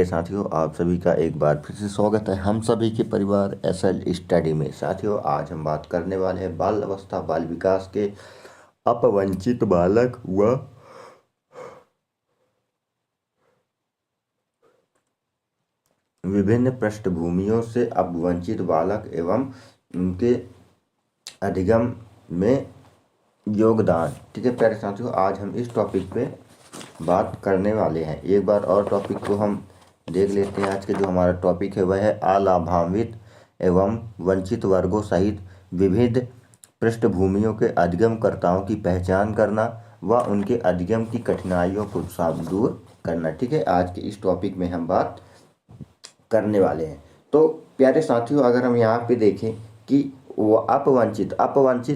साथियों, आप सभी का एक बार फिर से स्वागत है हम सभी के परिवार एसएल स्टडी में। साथियों, आज हम बात करने वाले हैं बाल अवस्था बाल विकास के अपवंचित बालक व विभिन्न पृष्ठभूमियों से अपवंचित बालक एवं उनके अधिगम में योगदान। ठीक है प्यारे साथियों, आज हम इस टॉपिक पे बात करने वाले हैं। एक बार और टॉपिक को हम देख लेते हैं। आज के जो हमारा टॉपिक है वह है अलाभान्वित एवं वंचित वर्गों सहित विविध पृष्ठभूमियों के अधिगमकर्ताओं की पहचान करना व उनके अधिगम की कठिनाइयों को साफ दूर करना। ठीक है, आज के इस टॉपिक में हम बात करने वाले हैं। तो प्यारे साथियों, अगर हम यहाँ पे देखें कि वो अपवंचित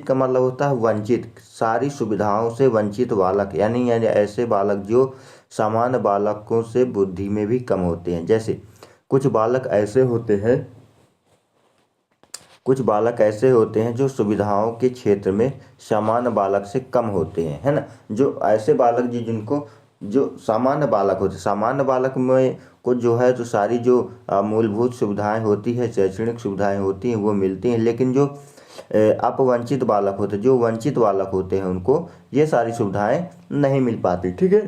का मतलब होता है वंचित, सारी सुविधाओं से वंचित बालक, यानी ऐसे बालक जो सामान्य बालकों से बुद्धि में भी कम होते हैं। जैसे कुछ बालक ऐसे होते हैं जो सुविधाओं के क्षेत्र में सामान्य बालक से कम होते हैं, है ना। जो ऐसे बालक जिनको जो सामान्य बालक होते, सामान्य बालक में को जो है जो सारी जो मूलभूत सुविधाएं होती है, शैक्षणिक सुविधाएं होती हैं वो मिलती हैं, लेकिन जो अपवंचित बालक होते, जो वंचित बालक होते हैं, उनको ये सारी सुविधाएं नहीं मिल पाती। ठीक है,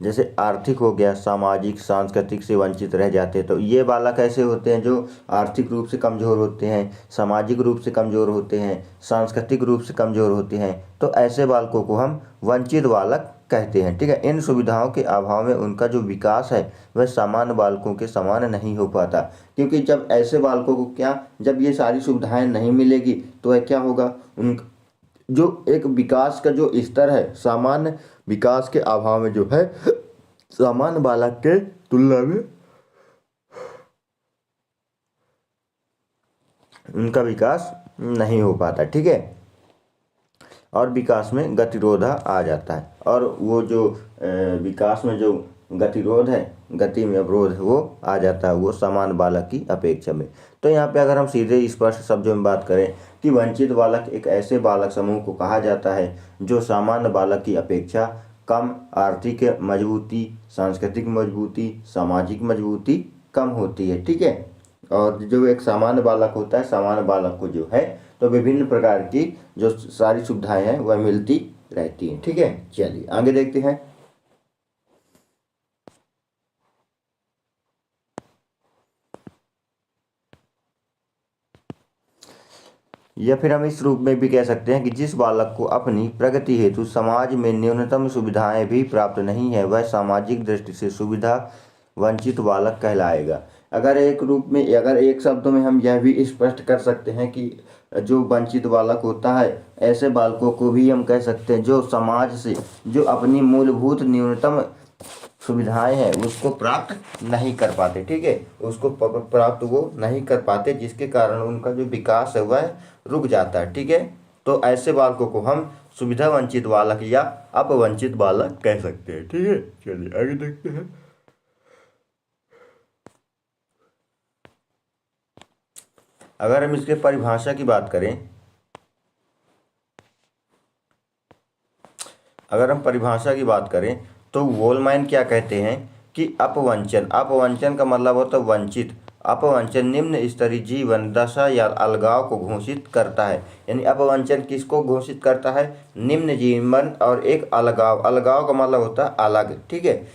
जैसे आर्थिक हो गया, सामाजिक सांस्कृतिक से वंचित रह जाते हैं। तो ये बालक ऐसे होते हैं जो आर्थिक रूप से कमज़ोर होते हैं, सामाजिक रूप से कमज़ोर होते हैं, सांस्कृतिक रूप से कमज़ोर होते हैं। तो ऐसे बालकों को हम वंचित बालक कहते हैं। ठीक है, इन सुविधाओं के अभाव में उनका जो विकास है वह सामान्य बालकों के समान नहीं हो पाता, क्योंकि जब ऐसे बालकों को जब ये सारी सुविधाएं नहीं मिलेगी तो वह क्या होगा, उन जो एक विकास का जो स्तर है, सामान्य विकास के अभाव में जो है सामान्य बालक के तुलना में उनका विकास नहीं हो पाता। ठीक है, और विकास में गतिरोध आ जाता है, और वो जो विकास में जो गतिरोध है, गति में अवरोध है, वो आ जाता है वो सामान्य बालक की अपेक्षा में। तो यहाँ पे अगर हम सीधे स्पष्ट शब्दों में बात करें कि वंचित बालक एक ऐसे बालक समूह को कहा जाता है जो सामान्य बालक की अपेक्षा कम आर्थिक मजबूती, सांस्कृतिक मजबूती, सामाजिक मजबूती कम होती है। ठीक है, और जो एक सामान्य बालक होता है, सामान्य बालक को जो है तो विभिन्न प्रकार की जो सारी सुविधाएं हैं वह मिलती रहती हैं। ठीक है, चलिए आगे देखते हैं। या फिर हम इस रूप में भी कह सकते हैं कि जिस बालक को अपनी प्रगति हेतु समाज में न्यूनतम सुविधाएं भी प्राप्त नहीं है वह सामाजिक दृष्टि से सुविधा वंचित बालक कहलाएगा। अगर एक शब्दों में हम यह भी स्पष्ट कर सकते हैं कि जो वंचित बालक होता है, ऐसे बालकों को भी हम कह सकते हैं जो समाज से जो अपनी मूलभूत न्यूनतम सुविधाएं हैं उसको प्राप्त नहीं कर पाते। ठीक है, उसको प्राप्त वो नहीं कर पाते, जिसके कारण उनका जो विकास है वह रुक जाता है। ठीक है, तो ऐसे बालकों को हम सुविधा वंचित बालक या अपवंचित बालक कह सकते हैं। ठीक है, चलिए आगे देखते हैं। अगर हम इसके परिभाषा की बात करें, तो वोलमैन क्या कहते हैं कि अपवंचन का मतलब होता है वंचित। अपवंचन निम्न स्तरीय जीवन दशा या अलगाव को घोषित करता है। यानी अपवंचन किसको घोषित करता है, निम्न जीवन और एक अलगाव का मतलब होता है अलग। ठीक है,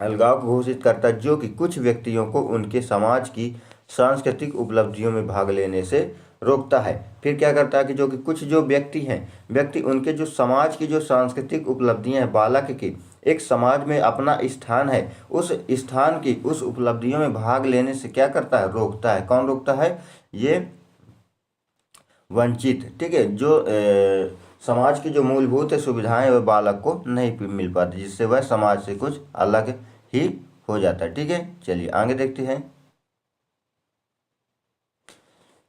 अलगाव को घोषित करता है जो कि कुछ व्यक्तियों को उनके समाज की सांस्कृतिक उपलब्धियों में भाग लेने से रोकता है। फिर क्या करता है कि जो कि कुछ जो व्यक्ति उनके जो समाज की जो सांस्कृतिक उपलब्धियां हैं, बालक की एक समाज में अपना स्थान है, उस स्थान की उस उपलब्धियों में भाग लेने से क्या करता है, रोकता है। कौन रोकता है, ये वंचित। ठीक है, जो समाज की जो मूलभूत सुविधाएं वह बालक को नहीं मिल पाती, जिससे वह समाज से कुछ अलग ही हो जाता है। ठीक है, चलिए आगे देखते हैं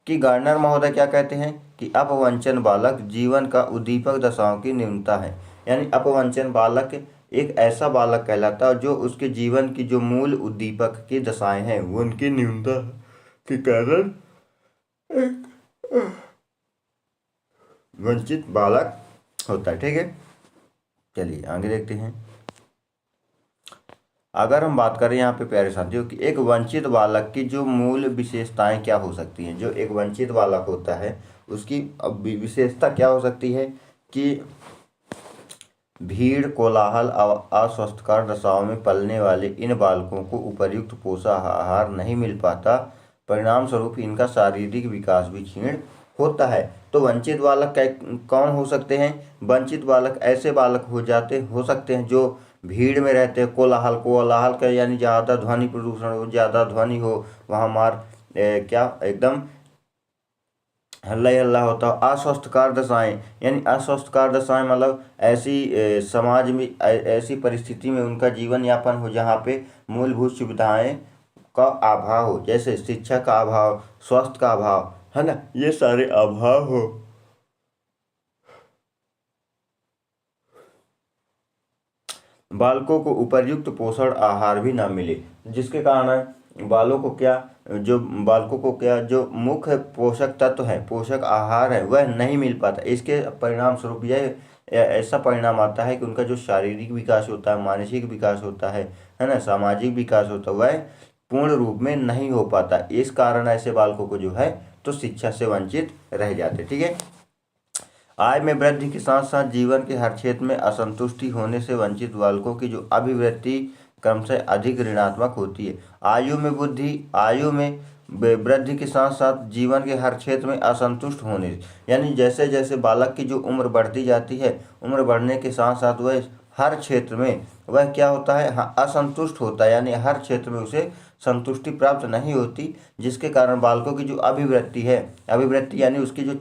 कि गार्डनर महोदय क्या कहते हैं कि अपवंचन बालक जीवन का उद्दीपक दशाओं की न्यूनता है। यानी अपवंचन बालक एक ऐसा बालक कहलाता है जो उसके जीवन की जो मूल उद्दीपक की दशाएं हैं वो उनकी न्यूनता के कारण वंचित बालक होता है। ठीक है, चलिए आगे देखते हैं। अगर हम बात करें यहाँ पे प्यारे साथियों कि एक वंचित बालक की जो मूल विशेषताएं क्या हो सकती हैं, जो एक वंचित बालक होता है उसकी विशेषता क्या हो सकती है कि भीड़, कोलाहल, अस्वस्थकर दशाओं में पलने वाले इन बालकों को उपयुक्त पोषाहार नहीं मिल पाता। परिणाम स्वरूप इनका शारीरिक विकास भी क्षीण होता है। तो वंचित बालक कौन हो सकते हैं? वंचित बालक ऐसे बालक हो सकते हैं जो भीड़ में रहते हैं। कोलाहल का यानी ज़्यादा ध्वनि प्रदूषण हो, ज़्यादा ध्वनि हो, वहाँ मार क्या एकदम हल्ला ही हल्ला होता हो। अस्वस्थकर दशाएं यानी अस्वस्थकर दशाएं मतलब ऐसी समाज में ऐसी परिस्थिति में उनका जीवन यापन हो जहाँ पे मूलभूत सुविधाएं का अभाव हो, जैसे शिक्षा का अभाव, स्वास्थ्य का अभाव, है ना, ये सारे अभाव हो। बालकों को उपयुक्त पोषण आहार भी ना मिले, जिसके कारण बालकों को क्या जो मुख्य पोषक तत्व है, पोषक आहार है, वह नहीं मिल पाता। इसके परिणाम स्वरूप यह ऐसा परिणाम आता है कि उनका जो शारीरिक विकास होता है, मानसिक विकास होता है ना, सामाजिक विकास होता है, वह पूर्ण रूप में नहीं हो पाता। इस कारण ऐसे बालकों को जो है तो शिक्षा से वंचित रह जाते। ठीक है। आय में वृद्धि के साथ साथ जीवन के हर क्षेत्र में असंतुष्टि होने से वंचित बालकों की जो अभिवृद्धि क्रमशः अधिक ऋणात्मक होती है। आयु में वृद्धि के साथ साथ जीवन के हर क्षेत्र में असंतुष्ट होने, यानी जैसे जैसे बालक की जो उम्र बढ़ती जाती है, उम्र बढ़ने के साथ साथ वह हर क्षेत्र में वह क्या होता है, हाँ, असंतुष्ट होता है, यानी हर क्षेत्र में उसे संतुष्टि प्राप्त नहीं होती, जिसके कारण बालकों की जो अभिवृद्धि यानी उसकी जो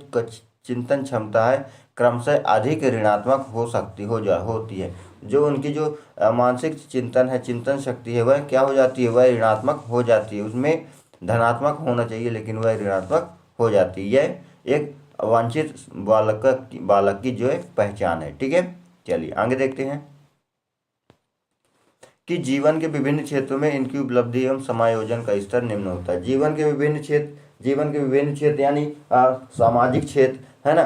चिंतन क्षमता है क्रमशः अधिक ऋणात्मक होती है। जो उनकी जो मानसिक चिंतन है, चिंतन शक्ति है, वह क्या हो जाती है, वह ऋणात्मक हो जाती है। उसमें धनात्मक होना चाहिए लेकिन वह ऋणात्मक हो जाती है। यह एक वांछित बालक की जो है पहचान है। ठीक है, चलिए आगे देखते हैं कि जीवन के विभिन्न क्षेत्रों में इनकी उपलब्धि एवं समायोजन का स्तर निम्न होता है। जीवन के विभिन्न क्षेत्र यानी सामाजिक क्षेत्र, है ना,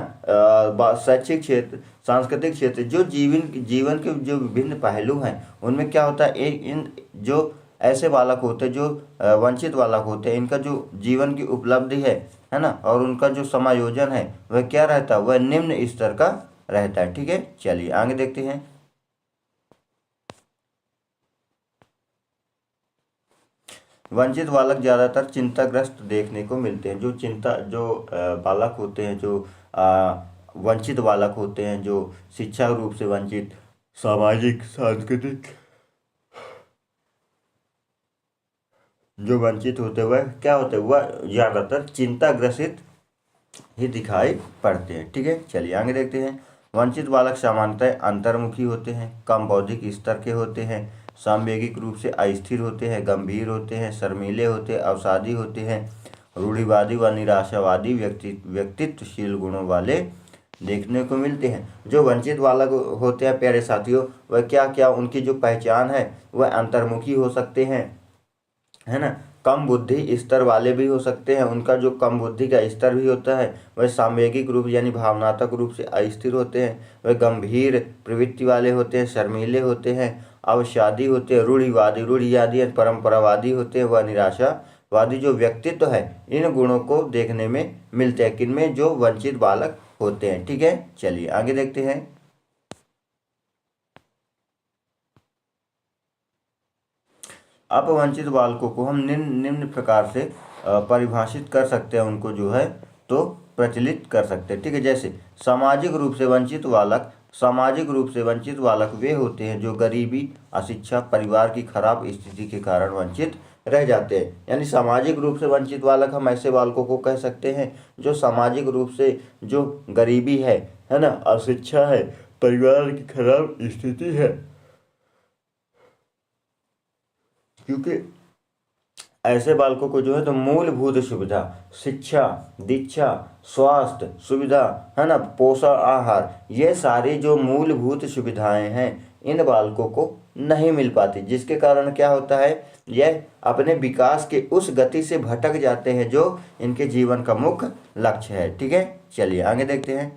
शैक्षिक क्षेत्र, सांस्कृतिक क्षेत्र, जो जीवन के जो विभिन्न पहलू हैं उनमें क्या होता है, इन जो ऐसे बालक होते हैं जो वंचित बालक होते हैं, इनका जो जीवन की उपलब्धि है ना, और उनका जो समायोजन है वह क्या रहता है, वह निम्न स्तर का रहता है। ठीक है, चलिए आगे देखते हैं। वंचित बालक ज्यादातर चिंताग्रस्त देखने को मिलते हैं। जो बालक होते हैं, जो वंचित बालक होते हैं, जो शिक्षा रूप से वंचित, सामाजिक, सांस्कृतिक जो वंचित होते हैं वह क्या होते हैं, वह ज्यादातर चिंताग्रसित ही दिखाई पड़ते हैं। ठीक है, चलिए आगे देखते हैं। वंचित बालक सामान्यतः अंतर्मुखी होते हैं, कम बौद्धिक स्तर के होते हैं, सामवेगिक रूप से अस्थिर होते हैं, गंभीर होते हैं, शर्मीले होते हैं, अवसादी होते हैं, रूढ़िवादी व निराशावादी व्यक्तित्वशील गुणों वाले देखने को मिलते हैं। जो वंचित बालक होते हैं प्यारे साथियों, वह क्या क्या उनकी जो पहचान है, वह अंतर्मुखी हो सकते हैं, है ना, कम बुद्धि स्तर वाले भी हो सकते हैं। उनका जो कम बुद्धि का स्तर भी होता है वह सामवेगिक रूप यानी भावनात्मक रूप से अस्थिर होते हैं, वह गंभीर प्रवृत्ति वाले होते हैं, शर्मीले होते हैं, अवसादी होते हैं, रूढ़िवादी परंपरावादी होते हैं, वह निराशावादी जो व्यक्तित्व है, इन गुणों को देखने में मिलते हैं किनमें, जो वंचित बालक होते हैं। ठीक है, चलिए आगे देखते हैं। अपवंचित बालकों को हम निम्न प्रकार से परिभाषित कर सकते हैं, उनको जो है तो प्रचलित कर सकते हैं। ठीक है, जैसे सामाजिक रूप से वंचित बालक वे होते हैं जो गरीबी, अशिक्षा, परिवार की खराब स्थिति के कारण वंचित रह जाते हैं। यानी सामाजिक रूप से वंचित बालक हम ऐसे बालकों को कह सकते हैं जो सामाजिक रूप से जो गरीबी है ना, अशिक्षा है, परिवार की खराब स्थिति है, क्योंकि ऐसे बालकों को जो है तो मूलभूत सुविधा, शिक्षा, दीक्षा, स्वास्थ्य सुविधा, है ना, पोषण आहार, ये सारी जो मूलभूत सुविधाएं हैं इन बालकों को नहीं मिल पाती, जिसके कारण क्या होता है, यह अपने विकास के उस गति से भटक जाते हैं जो इनके जीवन का मुख्य लक्ष्य है। ठीक है, चलिए आगे देखते हैं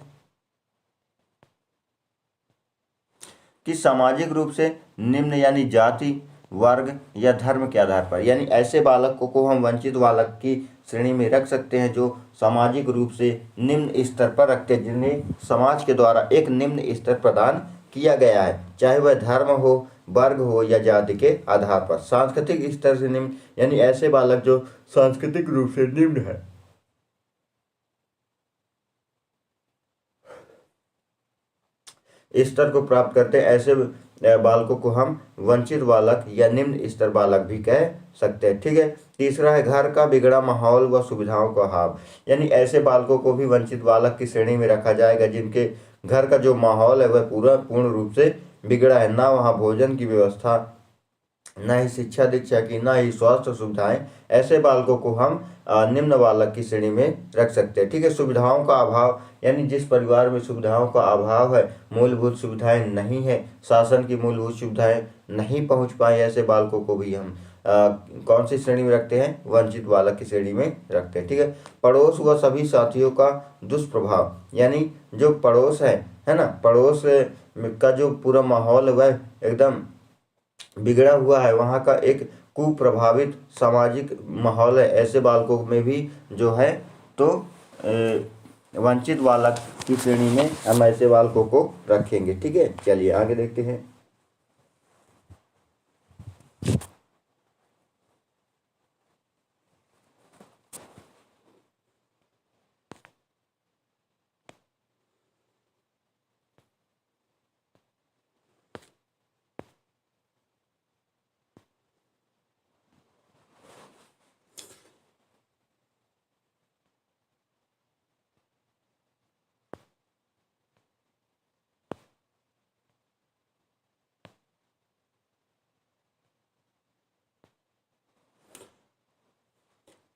कि सामाजिक रूप से निम्न यानी जाति वर्ग या धर्म के आधार पर। यानी ऐसे बालकों को हम वंचित बालक की श्रेणी में रख सकते हैं जो सामाजिक रूप से निम्न स्तर पर रखते हैं, जिन्हें समाज के द्वारा एक निम्न स्तर प्रदान किया गया है, चाहे वह धर्म हो, वर्ग हो या जाति के आधार पर। सांस्कृतिक स्तर से निम्न, यानी ऐसे बालक जो सांस्कृतिक रूप से निम्न है, स्तर को प्राप्त करते हैं, ऐसे बालकों को हम वंचित बालक या निम्न स्तर बालक भी कह सकते हैं। ठीक है। तीसरा है घर का बिगड़ा माहौल व सुविधाओं का अभाव। यानी ऐसे बालकों को भी वंचित बालक की श्रेणी में रखा जाएगा जिनके घर का जो माहौल है वह पूर्ण रूप से बिगड़ा है, ना वहाँ भोजन की व्यवस्था, न ही शिक्षा दीक्षा की, न ही स्वास्थ्य सुविधाएं। ऐसे बालकों को हम निम्न बालक की श्रेणी में रख सकते हैं। ठीक है। सुविधाओं का अभाव, यानी जिस परिवार में सुविधाओं का अभाव है, मूलभूत सुविधाएं नहीं है, शासन की मूलभूत सुविधाएं नहीं पहुंच पाए, ऐसे बालकों को भी हम कौन सी श्रेणी में रखते हैं? वंचित बालक की श्रेणी में रखते हैं। ठीक है। पड़ोस व सभी साथियों का दुष्प्रभाव, यानी जो पड़ोस है ना, पड़ोस का जो पूरा माहौल है वह एकदम बिगड़ा हुआ है, वहाँ का एक कुप्रभावित सामाजिक माहौल है, ऐसे बालकों में भी जो है तो वंचित बालक की श्रेणी में हम ऐसे बालकों को रखेंगे। ठीक है। चलिए आगे देखते हैं।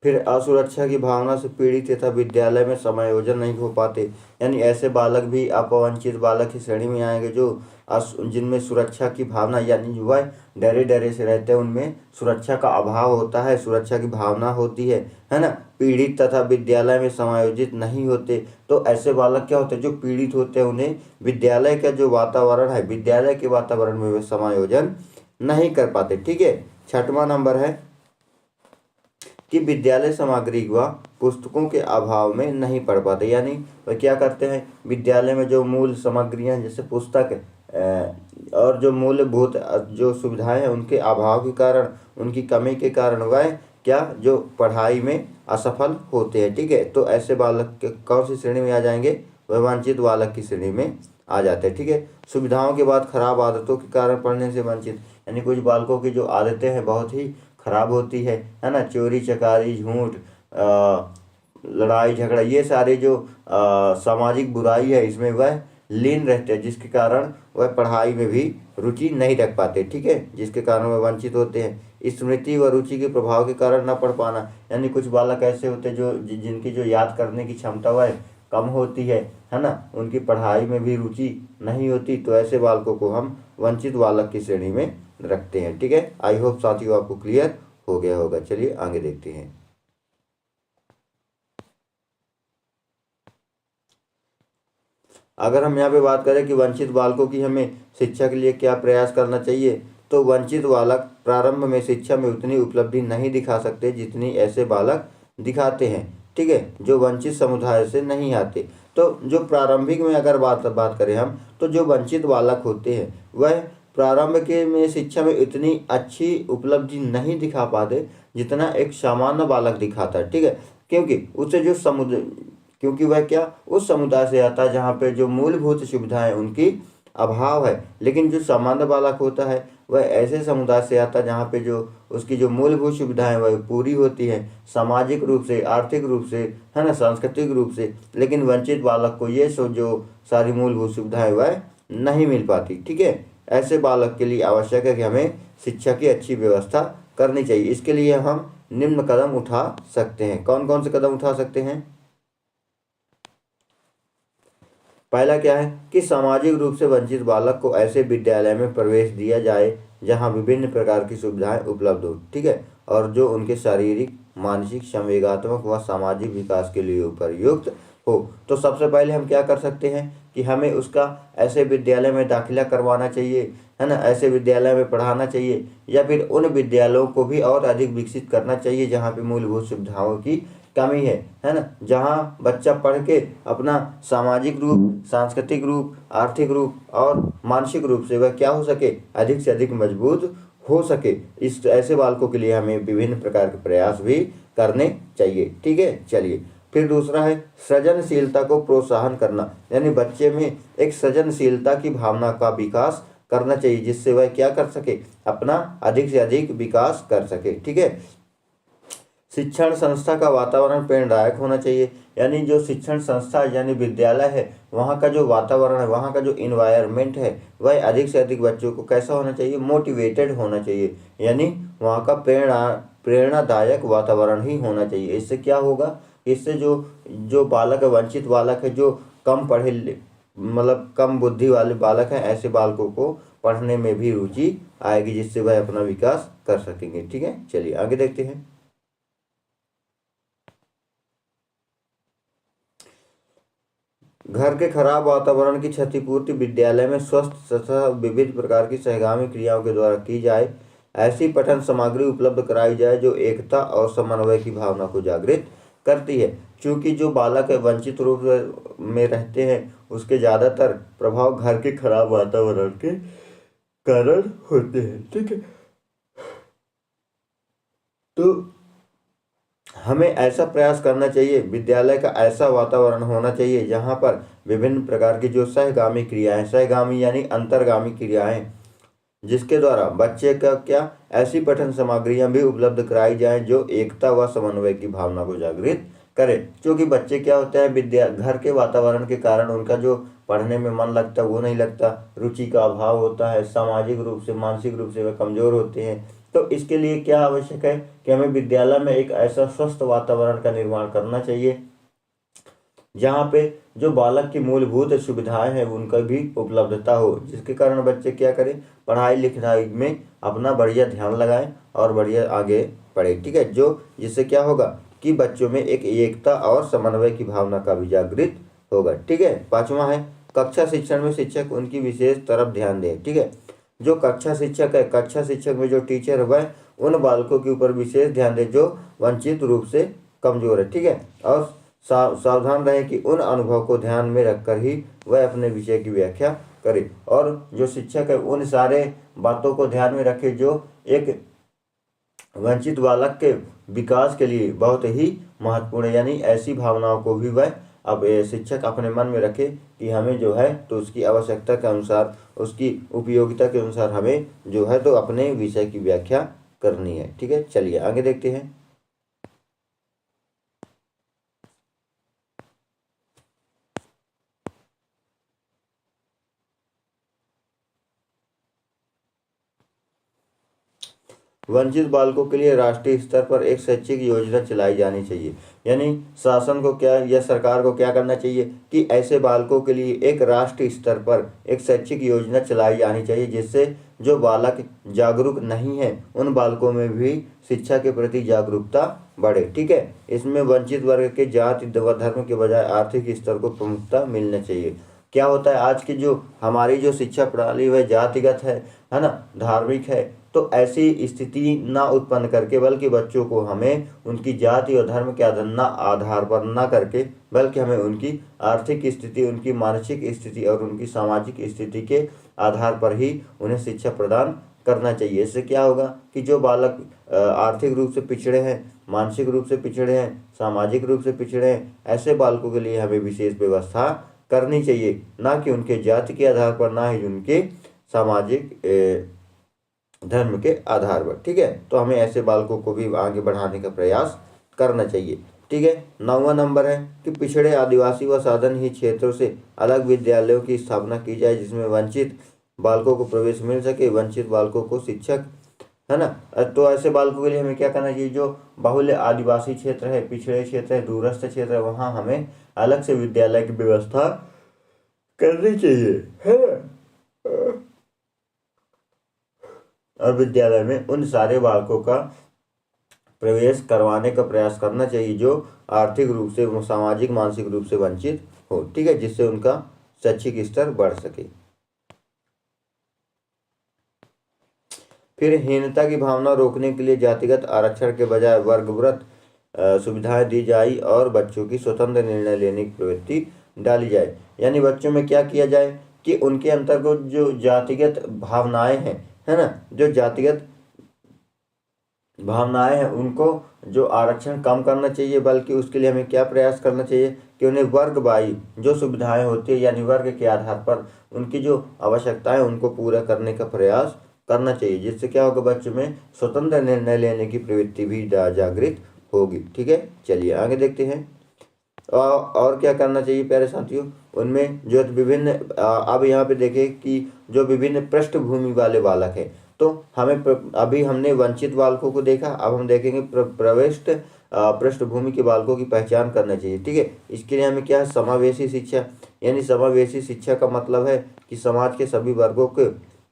फिर असुरक्षा की भावना से पीड़ित तथा विद्यालय में समायोजन नहीं हो पाते, यानी ऐसे बालक भी अपवंचित बालक की श्रेणी में आएंगे जो जिनमें सुरक्षा की भावना, यानी वह डरे डरे से रहते हैं, उनमें सुरक्षा का अभाव होता है, सुरक्षा की भावना होती है ना। पीड़ित तथा विद्यालय में समायोजित नहीं होते, तो ऐसे बालक क्या होते हैं? जो पीड़ित होते हैं, उन्हें विद्यालय का जो वातावरण है, विद्यालय के वातावरण में वे समायोजन नहीं कर पाते। ठीक है। छठवां नंबर है कि विद्यालय सामग्री व पुस्तकों के अभाव में नहीं पढ़ पाते, यानी वह क्या करते हैं? विद्यालय में जो मूल सामग्रियां जैसे पुस्तक और जो मूलभूत जो सुविधाएं हैं उनके अभाव के कारण, उनकी कमी के कारण वह क्या जो पढ़ाई में असफल होते हैं। ठीक है। तो ऐसे बालक के कौन सी श्रेणी में आ जाएंगे? वह वंचित बालक की श्रेणी में आ जाते हैं। ठीक है। सुविधाओं के बाद खराब आदतों के कारण पढ़ने से वंचित, यानी कुछ बालकों की जो आदतें हैं बहुत ही खराब होती है ना, चोरी चकारी, झूठ, लड़ाई झगड़ा, ये सारे जो सामाजिक बुराई है इसमें वह लीन रहते हैं, जिसके कारण वह पढ़ाई में भी रुचि नहीं रख पाते। ठीक है। जिसके कारण वह वंचित होते हैं। स्मृति व रुचि के प्रभाव के कारण न पढ़ पाना, यानी कुछ बालक ऐसे होते हैं जो जिनकी जो याद करने की क्षमता वह कम होती है ना, उनकी पढ़ाई में भी रुचि नहीं होती, तो ऐसे बालकों को हम वंचित बालक की श्रेणी में रखते हैं। ठीक है। आई होप साथियों आपको क्लियर हो गया होगा। चलिए आगे देखते हैं। अगर हम यहाँ पे बात करें कि वंचित बालकों की हमें शिक्षा के लिए क्या प्रयास करना चाहिए, तो वंचित बालक प्रारंभ में शिक्षा में उतनी उपलब्धि नहीं दिखा सकते जितनी ऐसे बालक दिखाते हैं। ठीक है। जो वंचित समुदाय से नहीं आते, तो जो प्रारंभिक में अगर बात करें हम, तो जो वंचित बालक होते हैं वह प्रारंभ के में शिक्षा में इतनी अच्छी उपलब्धि नहीं दिखा पाते जितना एक सामान्य बालक दिखाता है। ठीक है। क्योंकि उसे जो क्योंकि वह क्या उस समुदाय से आता है जहाँ पे जो मूलभूत सुविधाएं उनकी अभाव है, लेकिन जो सामान्य बालक होता है वह ऐसे समुदाय से आता है जहाँ पे जो उसकी जो मूलभूत सुविधाएं वह पूरी होती है, सामाजिक रूप से, आर्थिक रूप से, है ना, सांस्कृतिक रूप से। लेकिन वंचित बालक को ये जो सारी मूलभूत सुविधाएं वह नहीं मिल पाती। ठीक है। ऐसे बालक के लिए आवश्यक है कि हमें शिक्षा की अच्छी व्यवस्था करनी चाहिए। इसके लिए हम निम्न कदम उठा सकते हैं। कौन कौन से कदम उठा सकते हैं? पहला क्या है कि सामाजिक रूप से वंचित बालक को ऐसे विद्यालय में प्रवेश दिया जाए जहां विभिन्न प्रकार की सुविधाएं उपलब्ध हो। ठीक है। और जो उनके शारीरिक, मानसिक, संवेगात्मक व सामाजिक विकास के लिए उपयुक्त हो। तो सबसे पहले हम क्या कर सकते हैं कि हमें उसका ऐसे विद्यालय में दाखिला करवाना चाहिए, है ना, ऐसे विद्यालय में पढ़ाना चाहिए, या फिर उन विद्यालयों को भी और अधिक विकसित करना चाहिए जहाँ पे मूलभूत सुविधाओं की कमी है ना, जहाँ बच्चा पढ़ के अपना सामाजिक रूप, सांस्कृतिक रूप, आर्थिक रूप और मानसिक रूप से वह क्या हो सके, अधिक से अधिक मजबूत हो सके। इस ऐसे बालकों के लिए हमें विभिन्न प्रकार के प्रयास भी करने चाहिए। ठीक है, चलिए। फिर दूसरा है सृजनशीलता को प्रोत्साहन करना, यानी बच्चे में एक सृजनशीलता की भावना का विकास करना चाहिए, जिससे वह क्या कर सके, अपना अधिक से अधिक विकास कर सके। ठीक है। शिक्षण संस्था का वातावरण प्रेरणादायक होना चाहिए, यानी जो शिक्षण संस्था यानी विद्यालय है, वहाँ का जो वातावरण है, वहाँ का जो इन्वायरमेंट है, वह अधिक से अधिक बच्चों को कैसा होना चाहिए, मोटिवेटेड होना चाहिए, यानी वहाँ का प्रेरणादायक वातावरण ही होना चाहिए। इससे क्या होगा, इससे जो जो बालक है, वंचित बालक है, जो कम पढ़े मतलब कम बुद्धि वाले बालक हैं, ऐसे बालकों को पढ़ने में भी रुचि आएगी, जिससे वह अपना विकास कर सकेंगे। ठीक है, चलिए आगे देखते हैं। घर के खराब वातावरण की क्षतिपूर्ति विद्यालय में स्वस्थ तथा विविध प्रकार की सहगामी क्रियाओं के द्वारा की जाए। ऐसी पठन सामग्री उपलब्ध कराई जाए जो एकता और समन्वय की भावना को जागृत करती है। क्योंकि जो बालक वंचित रूप में रहते हैं, उसके ज़्यादातर प्रभाव घर के खराब वातावरण के कारण होते हैं। ठीक है, तो हमें ऐसा प्रयास करना चाहिए, विद्यालय का ऐसा वातावरण होना चाहिए जहाँ पर विभिन्न प्रकार की जो सहगामी क्रियाएं, सहगामी यानी अंतर्गामी क्रियाएं, जिसके द्वारा बच्चे का क्या ऐसी पठन सामग्रियां भी उपलब्ध कराई जाएं जो एकता व समन्वय की भावना को जागृत करे। क्योंकि बच्चे क्या होते हैं, विद्या घर के वातावरण के कारण उनका जो पढ़ने में मन लगता है वो नहीं लगता, रुचि का अभाव होता है, सामाजिक रूप से, मानसिक रूप से वे कमजोर होते हैं। तो इसके लिए क्या आवश्यक है कि हमें विद्यालय में एक ऐसा स्वस्थ वातावरण का निर्माण करना चाहिए जहाँ पे जो बालक की मूलभूत सुविधाएं हैं उनका भी उपलब्धता हो, जिसके कारण बच्चे क्या करें, पढ़ाई लिखाई में अपना बढ़िया ध्यान लगाएं और बढ़िया आगे बढ़े। ठीक है, जो जिससे क्या होगा कि बच्चों में एक एकता और समन्वय की भावना का भी जागृत होगा। ठीक है, पांचवा है कक्षा शिक्षण में शिक्षक उनकी विशेष तरफ ध्यान दें। ठीक है, जो कक्षा शिक्षक है, कक्षा शिक्षक में जो टीचर है, वह उन बालकों के ऊपर विशेष ध्यान दे जो वंचित रूप से कमजोर है। ठीक है, और सावधान रहें कि उन अनुभव को ध्यान में रखकर ही वह अपने विषय की व्याख्या करे, और जो शिक्षक है उन सारे बातों को ध्यान में रखे जो एक वंचित बालक के विकास के लिए बहुत ही महत्वपूर्ण है। यानी ऐसी भावनाओं को भी वह अब शिक्षक अपने मन में रखे कि हमें जो है तो उसकी आवश्यकता के अनुसार, उसकी उपयोगिता के अनुसार हमें जो है तो अपने विषय की व्याख्या करनी है। ठीक है, चलिए आगे देखते हैं। वंचित बालकों के लिए राष्ट्रीय स्तर पर एक शैक्षिक योजना चलाई जानी चाहिए। यानी शासन को क्या या सरकार को क्या करना चाहिए कि ऐसे बालकों के लिए एक राष्ट्रीय स्तर पर एक शैक्षिक योजना चलाई जानी चाहिए, जिससे जो बालक जागरूक नहीं है उन बालकों में भी शिक्षा के प्रति जागरूकता बढ़े। ठीक है, इसमें वंचित वर्ग के जाति व धर्म के बजाय आर्थिक स्तर को प्रमुखता मिलना चाहिए। क्या होता है, आज की जो हमारी जो शिक्षा प्रणाली वह जातिगत है ना, धार्मिक है। तो ऐसी स्थिति ना उत्पन्न करके, बल्कि बच्चों को हमें उनकी जाति और धर्म के आधार पर ना करके, बल्कि हमें उनकी आर्थिक स्थिति, उनकी मानसिक स्थिति और उनकी सामाजिक स्थिति के आधार पर ही उन्हें शिक्षा प्रदान करना चाहिए। इससे क्या होगा कि जो बालक आर्थिक रूप से पिछड़े हैं, मानसिक रूप से पिछड़े हैं, सामाजिक रूप से पिछड़े हैं, ऐसे बालकों के लिए हमें विशेष व्यवस्था करनी चाहिए, ना कि उनके जाति के आधार पर, ना ही उनके सामाजिक धर्म के आधार पर। ठीक है, तो हमें ऐसे बालकों को भी आगे बढ़ाने का प्रयास करना चाहिए। ठीक है, 9वां नंबर है कि पिछड़े आदिवासी व साधनहीन क्षेत्रों से अलग विद्यालयों की स्थापना की जाए, जिसमें वंचित बालकों को प्रवेश मिल सके, वंचित बालकों को शिक्षक, है ना। तो ऐसे बालकों के लिए हमें क्या करना चाहिए, जो बाहुल्य आदिवासी क्षेत्र है, पिछड़े क्षेत्र है, दूरस्थ क्षेत्र है, वहाँ हमें अलग से विद्यालय की व्यवस्था करनी चाहिए, है ना। और विद्यालय में उन सारे बालकों का प्रवेश करवाने का प्रयास करना चाहिए जो आर्थिक रूप से, सामाजिक, मानसिक रूप से वंचित हो, ठीक है, जिससे उनका शैक्षिक स्तर बढ़ सके। फिर हीनता की भावना रोकने के लिए जातिगत आरक्षण के बजाय वर्गवृत्त सुविधाएं दी जाए और बच्चों की स्वतंत्र निर्णय लेने की प्रवृत्ति डाली जाए। यानी बच्चों में क्या किया जाए कि उनके अंतर्गत जो जातिगत भावनाएं हैं, है ना, जो जातिगत भावनाएं हैं उनको जो आरक्षण कम करना चाहिए, बल्कि उसके लिए हमें क्या प्रयास करना चाहिए कि उन्हें वर्ग बाई जो सुविधाएं होती है, यानी वर्ग के आधार पर उनकी जो आवश्यकताएं उनको पूरा करने का प्रयास करना चाहिए, जिससे क्या होगा, बच्चों में स्वतंत्र निर्णय लेने की प्रवृत्ति भी जागृत होगी। ठीक है, चलिए आगे देखते हैं। और क्या करना चाहिए प्यारे साथियों, उनमें जो विभिन्न अब यहाँ पे देखें कि जो विभिन्न पृष्ठभूमि वाले बालक हैं, तो हमें अभी हमने वंचित बालकों को देखा, अब हम देखेंगे प्रविष्ट पृष्ठभूमि के बालकों की पहचान करना चाहिए। ठीक है, इसके लिए हमें क्या है, समावेशी शिक्षा, यानी समावेशी शिक्षा का मतलब है कि समाज के सभी वर्गों के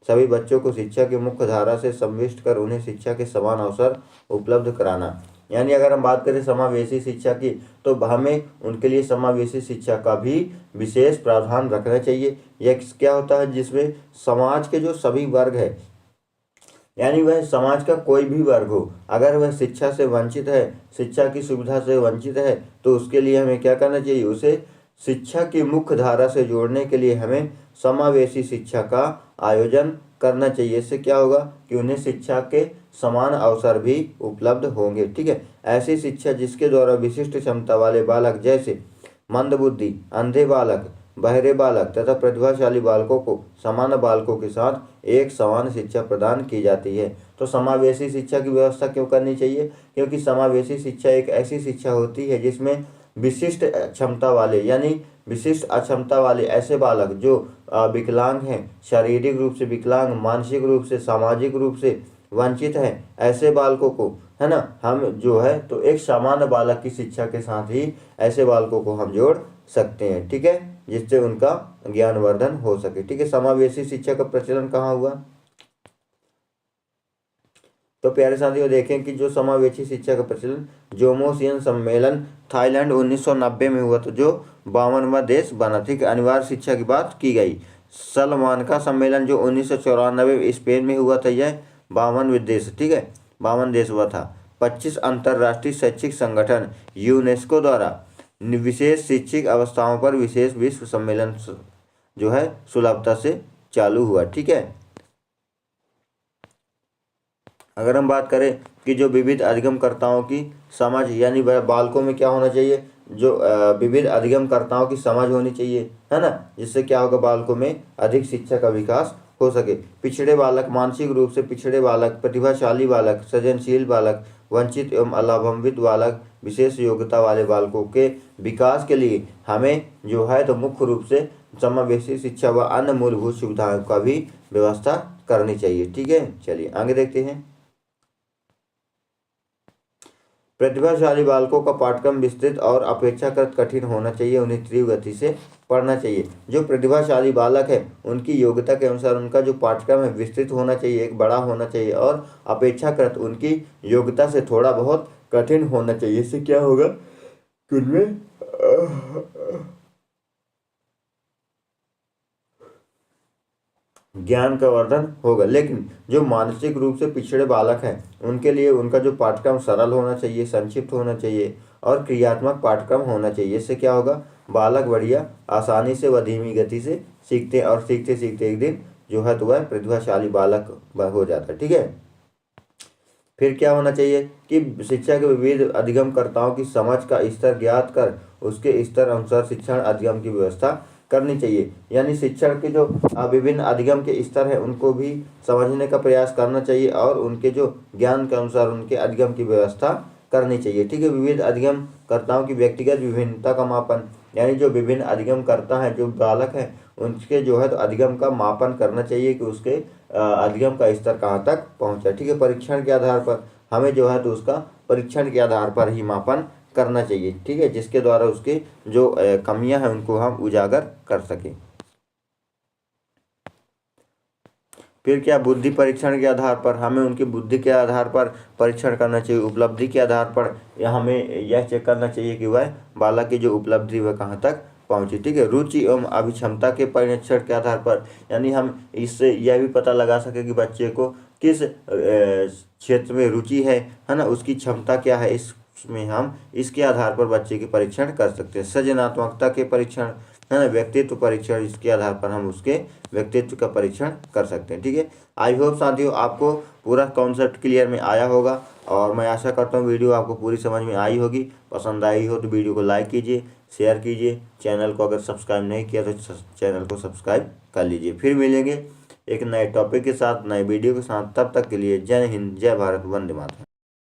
सभी बच्चों को शिक्षा की मुख्य धारा से सम्मिलित कर उन्हें शिक्षा के समान अवसर उपलब्ध कराना। यानी अगर हम बात करें समावेशी शिक्षा की, तो हमें उनके लिए समावेशी शिक्षा का भी विशेष प्रावधान रखना चाहिए। यह क्या होता है, जिसमें समाज के जो सभी वर्ग है, यानी वह समाज का कोई भी वर्ग हो, अगर वह शिक्षा से वंचित है, शिक्षा की सुविधा से वंचित है, तो उसके लिए हमें क्या करना चाहिए, उसे शिक्षा की मुख्य धारा से जोड़ने के लिए हमें समावेशी शिक्षा का आयोजन करना चाहिए। इससे क्या होगा कि उन्हें शिक्षा के समान अवसर भी उपलब्ध होंगे। ठीक है, ऐसी शिक्षा जिसके द्वारा विशिष्ट क्षमता वाले बालक जैसे मंदबुद्धि, अंधे बालक, बहरे बालक तथा प्रतिभाशाली बालकों को समान बालकों के साथ एक समान शिक्षा प्रदान की जाती है। तो समावेशी शिक्षा की व्यवस्था क्यों करनी चाहिए, क्योंकि समावेशी शिक्षा एक ऐसी शिक्षा होती है जिसमें विशिष्ट क्षमता वाले, यानी विशिष्ट अक्षमता वाले ऐसे बालक जो विकलांग हैं, शारीरिक रूप से विकलांग, मानसिक रूप से, सामाजिक रूप से वंचित हैं, ऐसे बालकों को, है ना, हम जो है तो एक सामान्य बालक की शिक्षा के साथ ही ऐसे बालकों को हम जोड़ सकते हैं। ठीक है, जिससे उनका ज्ञानवर्धन हो सके। ठीक है, समावेशी शिक्षा का प्रचलन कहाँ हुआ, तो प्यारे साथियों देखें कि जो समावेशी शिक्षा का प्रचलन जोमोसियन सम्मेलन थाईलैंड 1990 में हुआ, तो जो 52वां देश बना। ठीक है, अनिवार्य शिक्षा की बात की गई। सलमानका सम्मेलन जो 1994 में स्पेन में हुआ था, यह 52 देश, ठीक है, 52 देश हुआ था। 25 अंतर्राष्ट्रीय शैक्षिक संगठन यूनेस्को द्वारा विशेष शैक्षिक अवस्थाओं पर विशेष विश्व सम्मेलन जो है सुलभता से चालू हुआ। ठीक है, अगर हम बात करें कि जो विविध अधिगमकर्ताओं की समझ, यानी बालकों में क्या होना चाहिए, जो विविध अधिगमकर्ताओं की समझ होनी चाहिए, है ना, जिससे क्या होगा, बालकों में अधिक शिक्षा का विकास हो सके। पिछड़े बालक, मानसिक रूप से पिछड़े बालक, प्रतिभाशाली बालक, सृजनशील बालक, वंचित एवं अलाभान्वित बालक, विशेष योग्यता वाले बालकों के विकास के लिए हमें जो है तो मुख्य रूप से समावेशी शिक्षा व अन्य मूलभूत सुविधाओं का भी व्यवस्था करनी चाहिए। ठीक है, चलिए आगे देखते हैं। प्रतिभाशाली बालकों का पाठ्यक्रम विस्तृत और अपेक्षाकृत कठिन होना चाहिए, उन्हें तीव्र गति से पढ़ना चाहिए। जो प्रतिभाशाली बालक है उनकी योग्यता के अनुसार उनका जो पाठ्यक्रम है विस्तृत होना चाहिए, एक बड़ा होना चाहिए, और अपेक्षाकृत उनकी योग्यता से थोड़ा बहुत कठिन होना चाहिए। इससे क्या होगा कि उनमें ज्ञान का वर्धन होगा। लेकिन जो मानसिक रूप से पिछड़े बालक हैं उनके लिए उनका जो पाठ्यक्रम सरल होना चाहिए, संक्षिप्त होना चाहिए और क्रियात्मक पाठ्यक्रम होना चाहिए। इससे क्या होगा, बालक बढ़िया आसानी से व धीमी गति से सीखते हैं और सीखते सीखते एक दिन जो है तो वह प्रतिभाशाली बालक हो जाता है। ठीक है, फिर क्या होना चाहिए कि शिक्षा के विविध अधिगमकर्ताओं की समझ का स्तर ज्ञात कर उसके स्तर अनुसार शिक्षण अधिगम की व्यवस्था करनी चाहिए। यानी शिक्षण के जो विभिन्न अधिगम के स्तर हैं उनको भी समझने का प्रयास करना चाहिए और उनके जो ज्ञान के अनुसार उनके अधिगम की व्यवस्था करनी चाहिए। ठीक है, विविध अधिगमकर्ताओं की व्यक्तिगत विभिन्नता का मापन, यानी जो विभिन्न अधिगमकर्ता हैं, जो बालक हैं, उनके जो है तो अधिगम का मापन करना चाहिए कि उसके अधिगम का स्तर कहाँ तक पहुँचा। ठीक है, परीक्षण के आधार पर हमें जो है तो उसका परीक्षण के आधार पर ही मापन करना चाहिए। ठीक है, जिसके द्वारा उसके जो कमियां हैं उनको हम उजागर कर सकें। फिर क्या, बुद्धि परीक्षण के आधार पर हमें उनकी बुद्धि के आधार पर परीक्षण करना चाहिए, उपलब्धि के आधार पर या हमें यह चेक करना चाहिए कि वह बालक की जो उपलब्धि वह कहाँ तक पहुँची। ठीक है, रुचि एवं अभिक्षमता के परीक्षण के आधार पर, यानी हम इससे यह भी पता लगा सके कि बच्चे को किस क्षेत्र में रुचि है ना, उसकी क्षमता क्या है, इसमें हम इसके आधार पर बच्चे के परीक्षण कर सकते हैं। सृजनात्मकता के परीक्षण है ना, व्यक्तित्व परीक्षण, इसके आधार पर हम उसके व्यक्तित्व का परीक्षण कर सकते हैं। ठीक है, आई होप साथियों आपको पूरा कॉन्सेप्ट क्लियर में आया होगा और मैं आशा करता हूँ वीडियो आपको पूरी समझ में आई होगी। पसंद आई हो तो वीडियो को लाइक कीजिए, शेयर कीजिए, चैनल को अगर सब्सक्राइब नहीं किया तो चैनल को सब्सक्राइब कर लीजिए। फिर मिलेंगे एक नए टॉपिक के साथ, नए वीडियो के साथ। तब तक के लिए जय हिंद, जय भारत, वंदे मातरम।